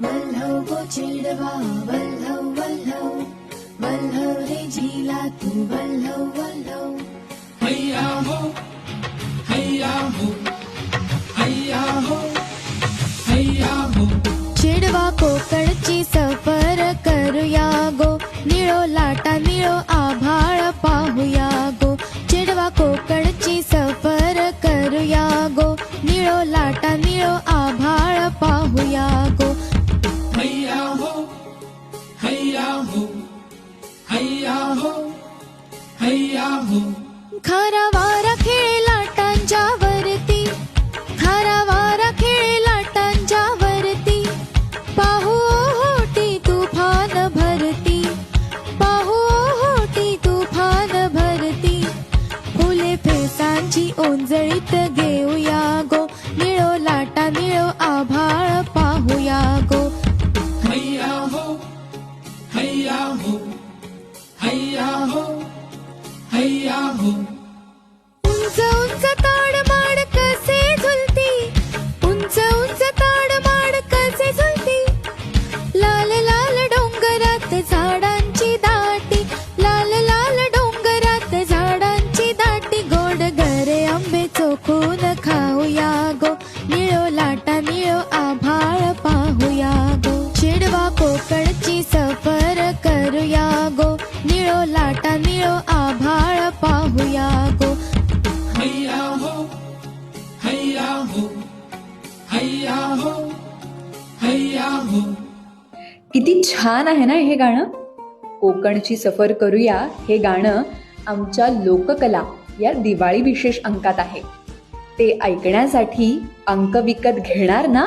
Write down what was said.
वल्हव गो चिडवा वल्हव वल्हव वल्हव रे झिला तू वल्हव वल्हव. हैया हो हैया हो हैया हो हैया हो. चिडवा कोकणची सफर करूया गो, निळो लाटा निळो आभाळ पाहूया गो. चिडवा कोकणची सफर करूया गो, निळो लाटा निळो आभाळ पाहूया गो. हैया हो हैया हो हैया हो हैया हो. खारा वारा खेळे लाटांच्या वरती, खारा वारा खेळे लाटांच्या वरती. पाहू होती तुफान भरती, पाहू होती तुफान भरती. फुले फेसांची ओंजळीत घेऊया गो, निळो लाटा निळो आभाळ पाहूया गो. हैया हो हैया हो हैया हो हैया हो. उंच उंच ताडमाड कसे झुलती, उंच उंच ताडमाड कसे झुलती. लाल लाल डोंगरात झाडांची दाटी, लाल लाल डोंगरात झाडांची दाटी. गोड गरे आंबे चोखून खाऊया गो, निळो लाटा निळो आभाळ पाहूया गो. चिडवा कोकणची सफर करूया गो, निळो लाटा निळो आभाळ पाहूया गो. हैया हो हैया हो हैया हो हैया हो. किती छान आहे ना हे गाणं. कोकणची सफर करूया हे गाणं आमच्या लोककला या दिवाळी विशेष अंकात आहे. ते ऐकण्यासाठी अंक विकत घेणार ना?